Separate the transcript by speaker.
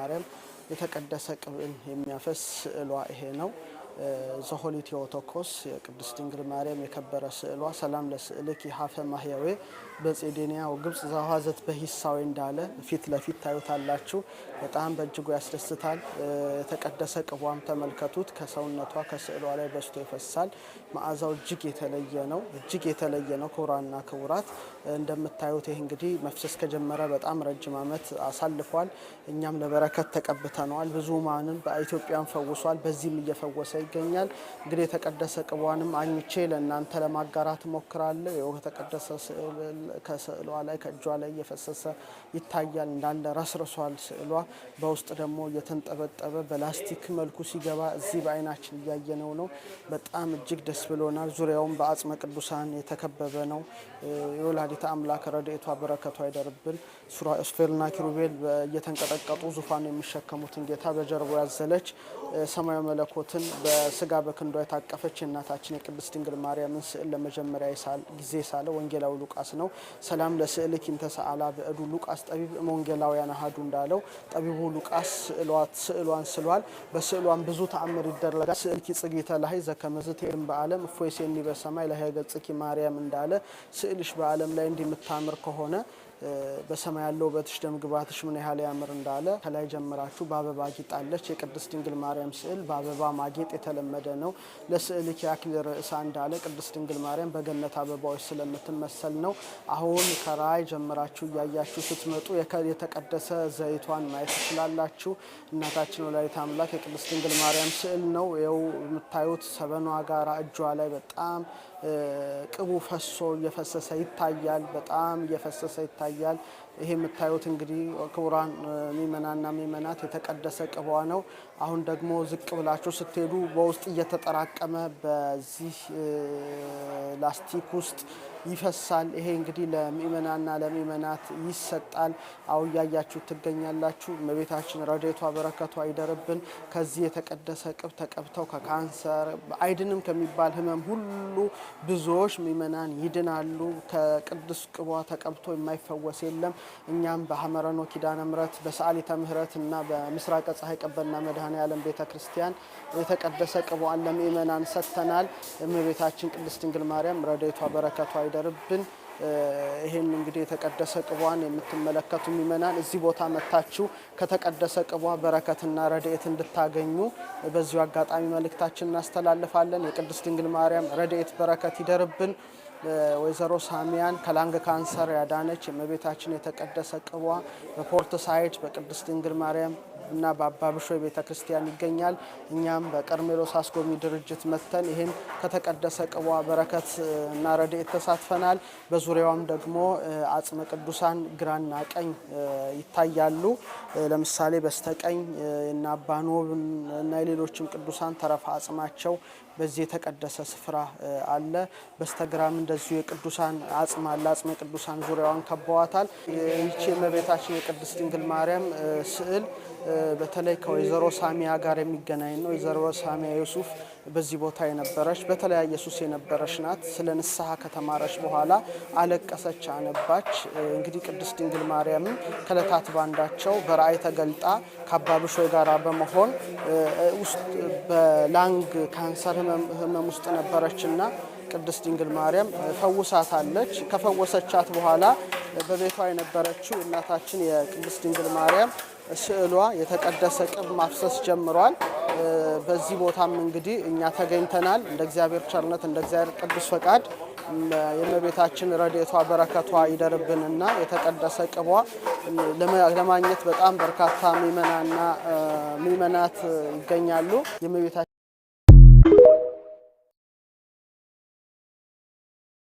Speaker 1: ማርያም የተቀደሰ ቅብን የሚያፈስ ስዕሏ ይሄ ነው። ዘሆሊ ቴዎቶኮስ የቅድስት ድንግል ማርያም የከበረ ስዕሏ ሰላም ለስዕልኪ ሀፈ ማህያዌ በጼዴንያ ወግብጽ ዘዋዘት በሂሳዊ እንዳለ ፊት ለፊት ታዩታላችሁ። በጣም በእጅጉ ያስደስታል። የተቀደሰ ቅቧም ተመልከቱት። ከሰውነቷ ከስዕሏ ላይ በስቶ ይፈሳል። መዓዛው እጅግ የተለየ ነው። ክቡራንና ክቡራት እንደምታዩት ይህ እንግዲህ መፍሰስ ከጀመረ በጣም ረጅም ዓመት አሳልፏል። እኛም ለበረከት ተቀብተነዋል። ብዙ ማንም በኢትዮጵያም ፈውሷል። በዚህም እየፈወሰ ይገኛል። እንግዲህ የተቀደሰ ቅቧንም አኝቼ ለእናንተ ለማጋራት ሞክራለሁ። ይኸው የተቀደሰ ከስዕሏ ላይ ከእጇ ላይ እየፈሰሰ ይታያል። እንዳለ ረስርሷል ስዕሏ። በውስጥ ደግሞ እየተንጠበጠበ በላስቲክ መልኩ ሲገባ እዚህ በአይናችን እያየነው ነው። በጣም እጅግ ደስ ብሎናል። ዙሪያውም በአጽመ ቅዱሳን የተከበበ ነው። የወላዲተ አምላክ ረድኤቷ በረከቷ አይደርብን። ሱራፌልና ኪሩቤል እየተንቀጠቀጡ ዙፋን የሚሸከሙትን ጌታ በጀርባው ያዘለች ሰማያዊ መለኮትን በስጋ በክንዷ የታቀፈች እናታችን የቅድስት ድንግል ማርያምን ስዕል ለመጀመሪያ ጊዜ ሳለ ወንጌላዊ ሉቃስ ነው። ሰላም ለስዕልኪ እንተ ሰአላ በእዱ ሉቃስ ጠቢብ ወንጌላውያን አሐዱ እንዳለው ጠቢቡ ሉቃስ ስዕሏን ስሏል። በስዕሏን ብዙ ተአምር ይደረጋል። ስዕልኪ ጽጌተ ላይ ዘከመዝት በዓለም እፎይሴኒ በሰማይ ላይ ገጽኪ ማርያም እንዳለ ስዕልሽ በዓለም ላይ እንዲምታምር ከሆነ በሰማይ ያለው በትሽ ደም ግባትሽ ምን ያህል ያምር እንዳለ ከላይ ጀምራችሁ በአበባ ጊጣለች። የቅድስት ድንግል ማርያም ስዕል በአበባ ማጌጥ የተለመደ ነው። ለስዕልኪ አክሊለ ርዕሳ እንዳለ ቅድስት ድንግል ማርያም በገነት አበባዎች ስለምትመሰል ነው። አሁን ከራይ ጀምራችሁ እያያችሁ ስትመጡ የተቀደሰ ዘይቷን ማየት ትችላላችሁ። እናታችን ወላዲተ አምላክ የቅድስት ድንግል ማርያም ስዕል ነው። ይኸው የምታዩት ሰበኗ ጋራ እጇ ላይ በጣም ቅቡ ፈሶ እየፈሰሰ ይታያል። በጣም እየፈሰሰ ይታያል። ይሄ የምታዩት እንግዲህ ክቡራን ምእመናንና ምእመናት የተቀደሰ ቅቧ ነው። አሁን ደግሞ ዝቅ ብላችሁ ስትሄዱ በውስጥ እየተጠራቀመ በዚህ ላስቲክ ውስጥ ይፈሳል። ይሄ እንግዲህ ለምእመናንና ለምእመናት ይሰጣል። አሁን ያያችሁ ትገኛላችሁ። እመቤታችን ረድኤቷ በረከቷ ይደርብን። ከዚህ የተቀደሰ ቅብ ተቀብተው ከካንሰር አይድንም ከሚባል ሕመም ሁሉ ብዙዎች ምእመናን ይድናሉ። ከቅዱስ ቅቧ ተቀብቶ የማይፈወስ የለም። እኛም በሐመረኖ ኪዳነ ምሕረት በሰዓሊተ ምሕረት እና በምስራቀ ፀሐይ ቀበና መድኃኔ ዓለም ቤተክርስቲያን የተቀደሰ ቅቧን ለምእመናን ሰጥተናል። እመቤታችን ቅድስት ድንግል ማርያም ረድኤቷ በረከቷ ይደርብን። ይሄን እንግዲህ የተቀደሰ ቅቧን የምትመለከቱ ምእመናን እዚህ ቦታ መታችሁ ከተቀደሰ ቅቧ በረከትና ረድኤት እንድታገኙ በዚሁ አጋጣሚ መልእክታችን እናስተላልፋለን። የቅድስት ድንግል ማርያም ረድኤት በረከት ይደርብን። ወይዘሮ ሳሚያን ከላንግ ካንሰር ያዳነች የእመቤታችን የተቀደሰ ቅቧ በፖርት ሳይድ በቅድስት ድንግል ማርያም እና በአባብሾ ቤተክርስቲያን ይገኛል። እኛም በቀርሜሎስ አስጎብኚ ድርጅት መተን ይሄን ከተቀደሰ ቅቧ በረከት እና ረድኤት ተሳትፈናል። በዙሪያውም ደግሞ አጽመ ቅዱሳን ግራና ቀኝ ይታያሉ። ለምሳሌ በስተቀኝ እና አባኖብ እና ሌሎችም ቅዱሳን ተረፈ አጽማቸው በዚህ የተቀደሰ ስፍራ አለ። በስተግራም እንደዚሁ የቅዱሳን አጽም አለ። አጽመ ቅዱሳን ዙሪያዋን ከበዋታል። ይህች የእመቤታችን የቅድስት ድንግል ማርያም ስዕል በተለይ ከወይዘሮ ሳሚያ ጋር የሚገናኝ ነው። ወይዘሮ ሳሚያ ዩሱፍ በዚህ ቦታ የነበረች በተለያየ ሱስ የነበረች ናት። ስለ ንስሐ ከተማረች በኋላ አለቀሰች፣ አነባች። እንግዲህ ቅድስት ድንግል ማርያም ከዕለታት ባንዳቸው በራእይ ተገልጣ ከአባብሾይ ጋር በመሆን በላንግ ካንሰር ህመም ውስጥ ነበረችና ቅድስት ድንግል ማርያም ፈውሳታለች። ከፈወሰቻት በኋላ በቤቷ የነበረችው እናታችን የቅድስት ድንግል ማርያም ስዕሏ የተቀደሰ ቅብ ማፍሰስ ጀምሯል። በዚህ ቦታም እንግዲህ እኛ ተገኝተናል። እንደ እግዚአብሔር ቸርነት እንደ እግዚአብሔር ቅዱስ ፈቃድ የእመቤታችን ረድኤቷ በረከቷ ይደርብንና የተቀደሰ ቅቧ ለማግኘት በጣም በርካታ ምእመናት ይገኛሉ። የእመቤታችን